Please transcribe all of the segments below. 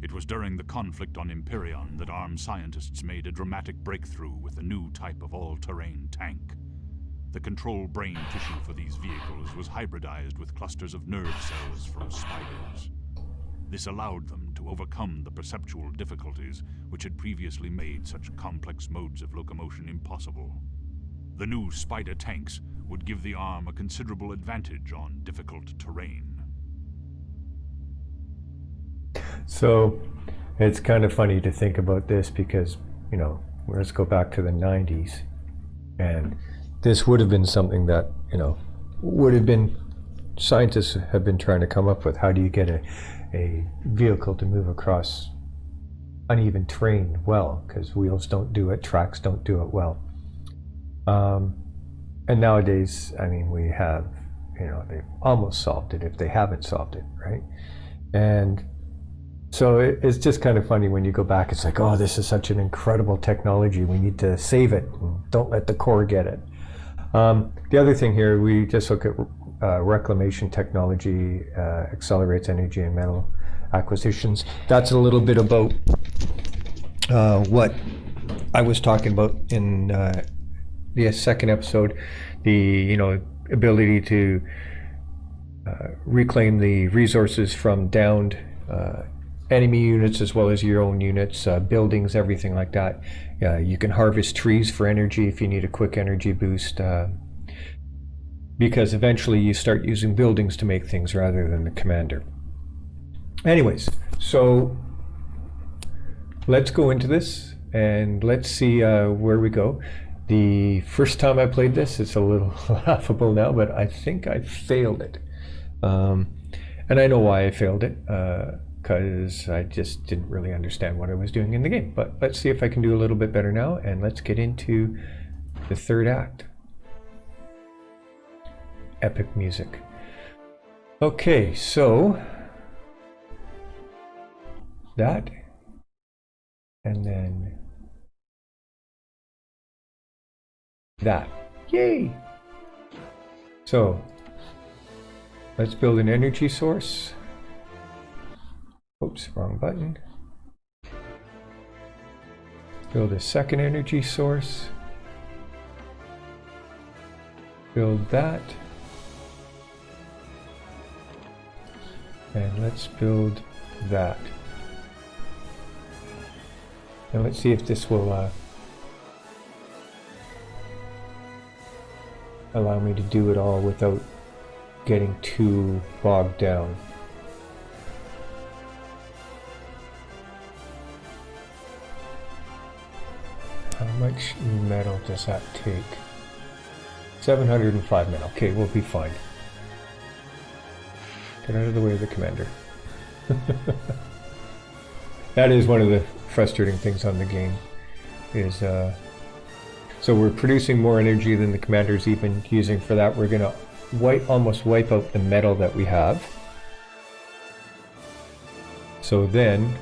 It was during the conflict on Imperion that armed scientists made a dramatic breakthrough with a new type of all-terrain tank. The control brain tissue for these vehicles was hybridized with clusters of nerve cells from spiders. This allowed them to overcome the perceptual difficulties which had previously made such complex modes of locomotion impossible. The new spider tanks would give the arm a considerable advantage on difficult terrain. So it's kind of funny to think about this because, you know, let's go back to the 90s, and this would have been something that, you know, would have been, scientists have been trying to come up with. How do you get a vehicle to move across uneven terrain well? Because wheels don't do it, tracks don't do it well. And nowadays, I mean, we have, you know, they've almost solved it if they haven't solved it, right? And so it's just kind of funny when you go back, it's like, oh, this is such an incredible technology. We need to save it and don't let the core get it. The other thing here, we just look at reclamation technology, accelerates energy and metal acquisitions. That's a little bit about what I was talking about in the second episode, the, you know, ability to reclaim the resources from downed enemy units as well as your own units, buildings, everything like that. You can harvest trees for energy if you need a quick energy boost, because eventually you start using buildings to make things rather than the commander. Anyways, so let's go into this and let's see where we go. The first time I played this, it's a little laughable now, but I think I failed it. And I know why I failed it. Because I just didn't really understand what I was doing in the game. But let's see if I can do a little bit better now, and let's get into the third act. Epic music. Okay, so that, and then that. Yay! So let's build an energy source. Oops, wrong button. Build a second energy source. Build that. And let's build that. And let's see if this will allow me to do it all without getting too bogged down. How much metal does that take? 705 metal. Okay, we'll be fine. Get out of the way of the commander. That is one of the frustrating things on the game. Is so we're producing more energy than the commander's even using for that. We're gonna almost wipe out the metal that we have. So then,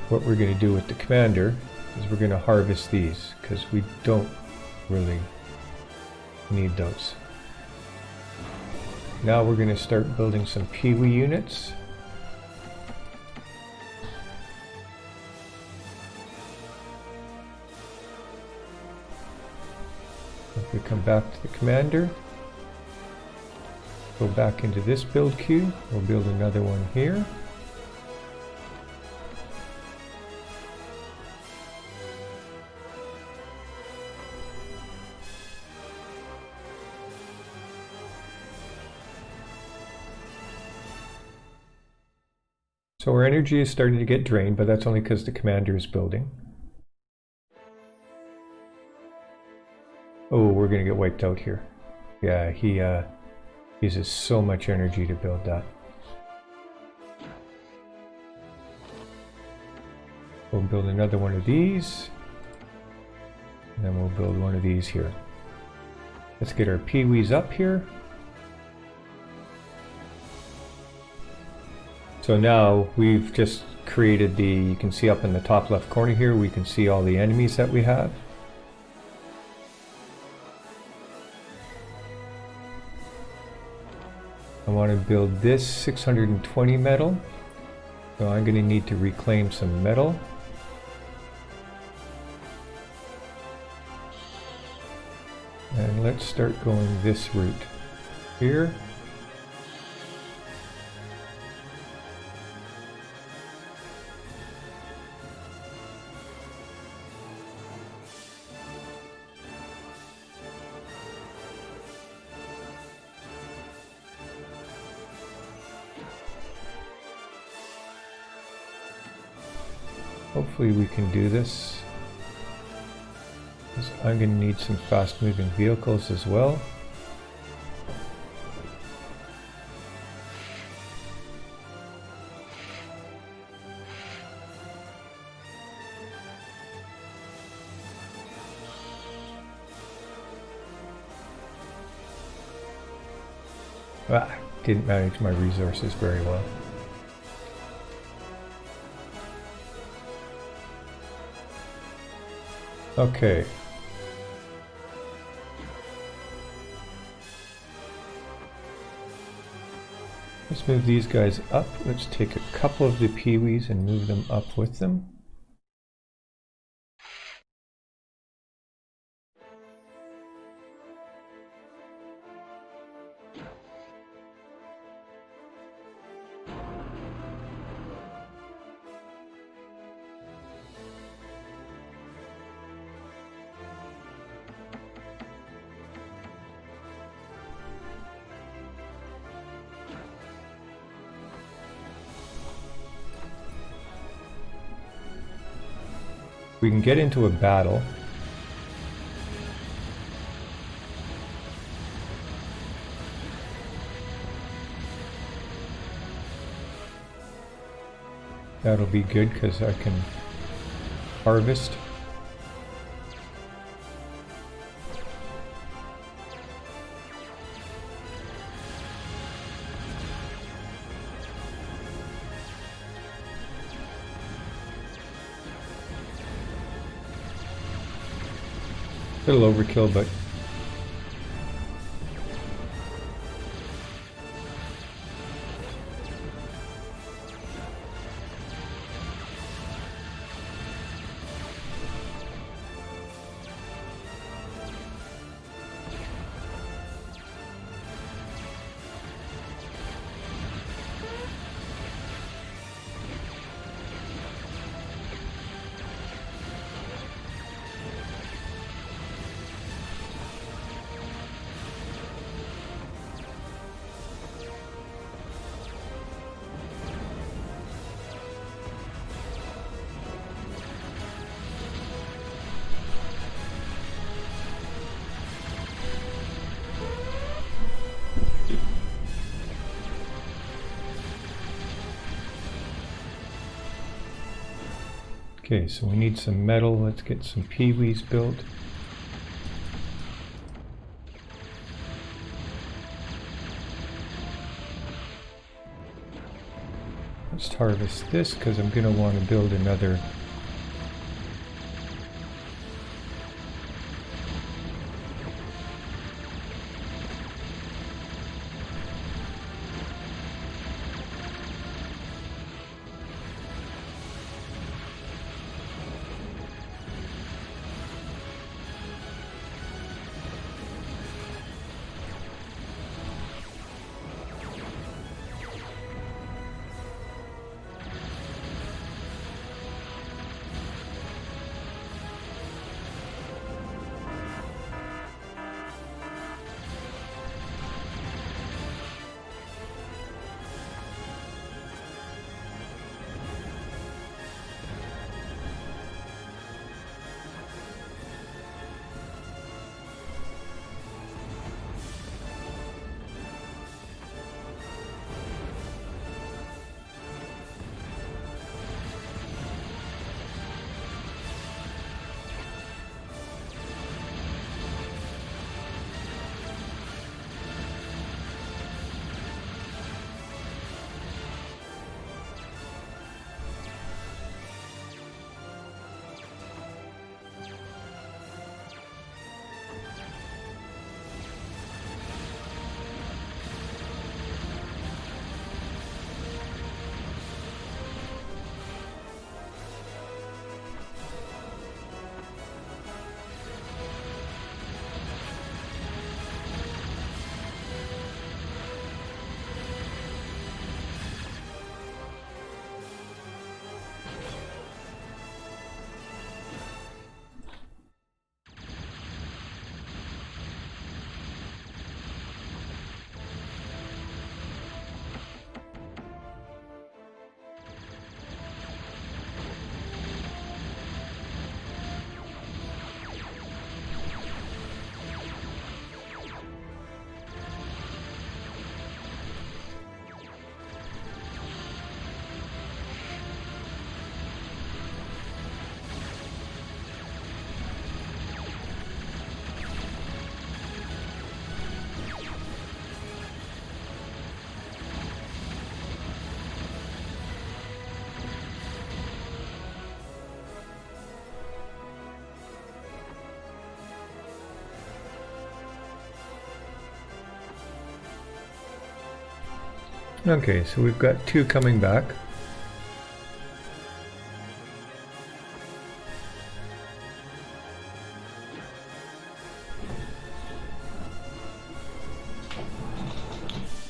what we're gonna do with the commander is we're going to harvest these because we don't really need those. Now we're going to start building some Pee-wee units. If we come back to the commander, go back into this build queue, we'll build another one here. So our energy is starting to get drained, but that's only because the commander is building. Oh, we're going to get wiped out here. Yeah, he uses so much energy to build that. We'll build another one of these. And then we'll build one of these here. Let's get our Pee-wees up here. So now we've just created the, you can see up in the top left corner here, we can see all the enemies that we have. I want to build this 620 metal. So I'm going to need to reclaim some metal. And let's start going this route here. Hopefully we can do this. I'm going to need some fast-moving vehicles as well. Didn't manage my resources very well. Okay. Let's move these guys up. Let's take a couple of the peewees and move them up with them. We can get into a battle. That'll be good because I can harvest. Little overkill, but okay, so we need some metal. Let's get some peewees built. Let's harvest this because I'm going to want to build another . Okay, so we've got 2 coming back.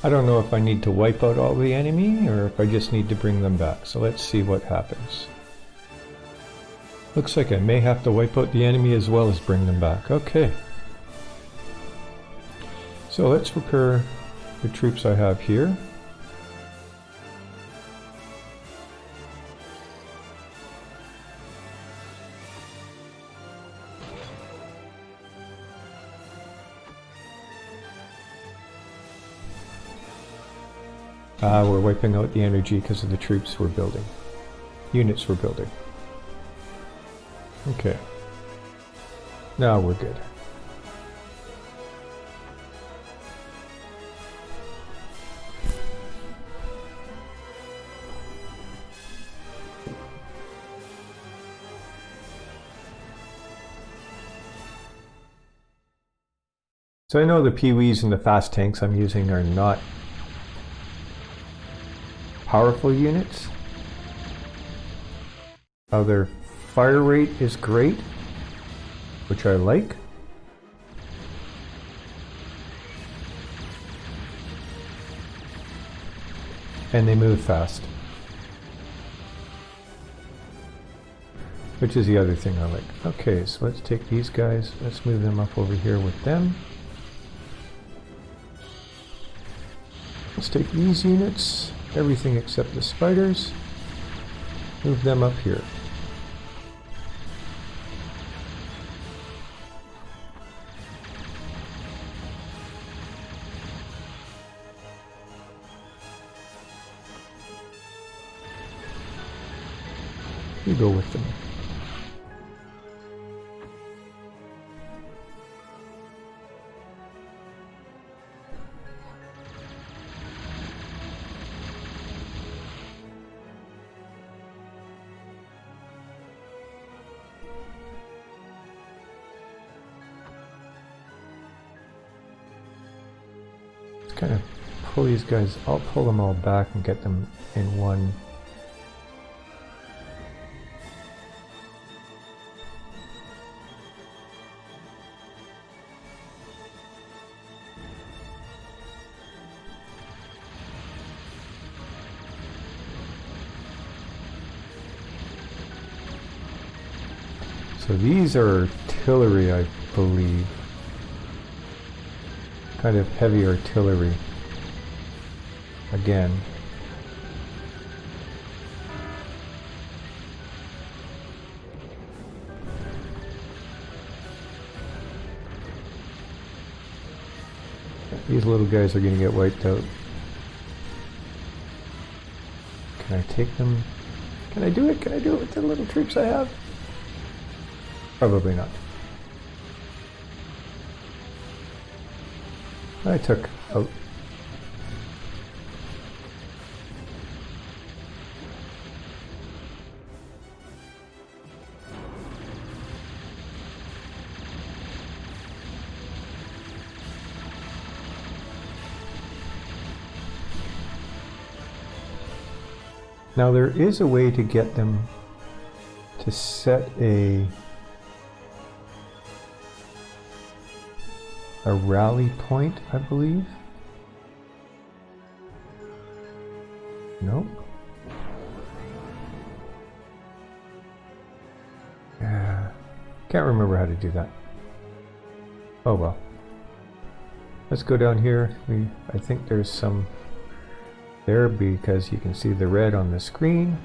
I don't know if I need to wipe out all the enemy or if I just need to bring them back. So let's see what happens. Looks like I may have to wipe out the enemy as well as bring them back. Okay. So let's repair the troops I have here. We're wiping out the energy because of the troops we're building. Units we're building. Okay. Now we're good. So I know the Pee-wees and the fast tanks I'm using are not powerful units. Their fire rate is great, which I like. And they move fast, which is the other thing I like. Okay, so let's take these guys, let's move them up over here with them. Let's take these units, everything except the spiders, move them up here. You go with them. Let's kind of pull these guys, I'll pull them all back and get them in one. So these are artillery, I believe. Kind of heavy artillery. Again. These little guys are going to get wiped out. Can I take them? Can I do it? Can I do it with the little troops I have? Probably not. I took out. Now there is a way to get them to set a rally point, I believe. Nope. Can't remember how to do that. Oh well. Let's go down here. I think there's some there because you can see the red on the screen.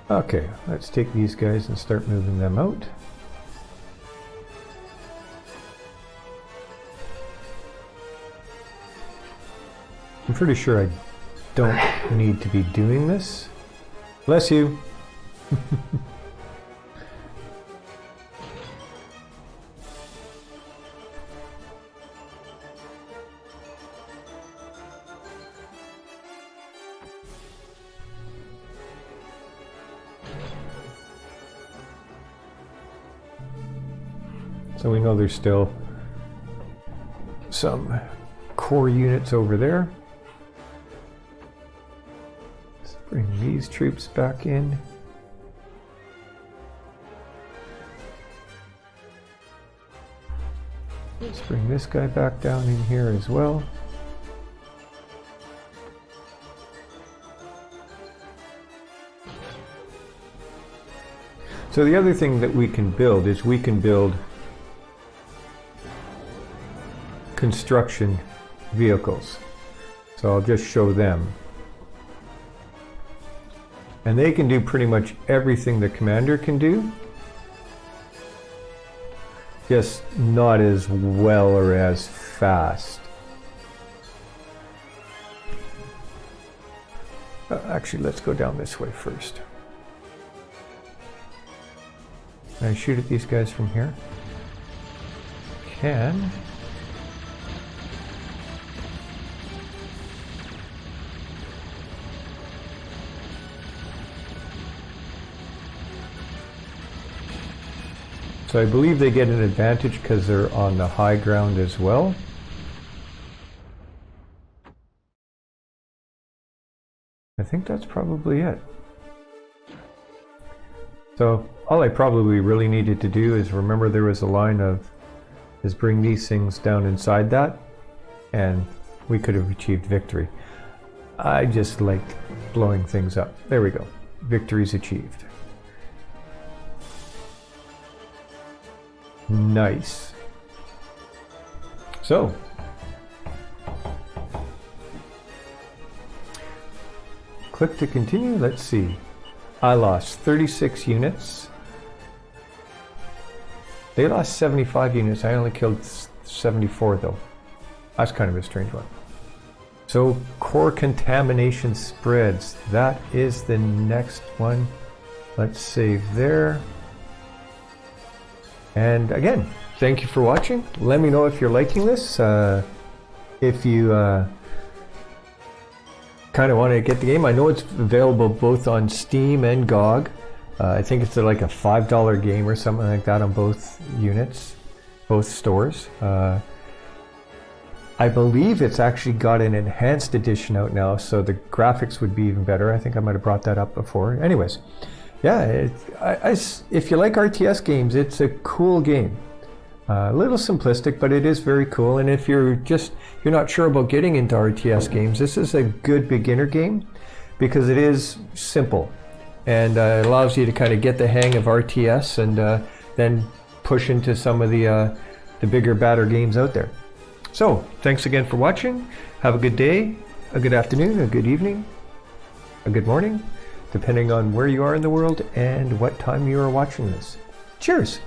Okay, let's take these guys and start moving them out. I'm pretty sure I don't need to be doing this. Bless you. So we know there's still some core units over there. Let's bring these troops back in. Let's bring this guy back down in here as well. So the other thing that we can build is we can build construction vehicles. So I'll just show them. And they can do pretty much everything the commander can do, just not as well or as fast. Actually, let's go down this way first. Can I shoot at these guys from here? Can. So I believe they get an advantage because they're on the high ground as well. I think that's probably it. So all I probably really needed to do is remember there was a line of, is bring these things down inside that, and we could have achieved victory. I just liked blowing things up. There we go. Victory's achieved. Nice. So, click to continue. Let's see. I lost 36 units. They lost 75 units. I only killed 74 though. That's kind of a strange one. So, core contamination spreads. That is the next one. Let's save there. And again, thank you for watching. Let me know if you're liking this. If you kind of want to get the game, I know it's available both on Steam and GOG. I think it's like a $5 game or something like that on both units, both stores. I believe it's actually got an enhanced edition out now, so the graphics would be even better. I think I might have brought that up before. Anyways. Yeah, if you like RTS games, it's a cool game. A little simplistic, but it is very cool. And if you're not sure about getting into RTS games, this is a good beginner game because it is simple and it allows you to kind of get the hang of RTS and then push into some of the bigger, badder games out there. So, thanks again for watching. Have a good day, a good afternoon, a good evening, a good morning, depending on where you are in the world and what time you are watching this. Cheers!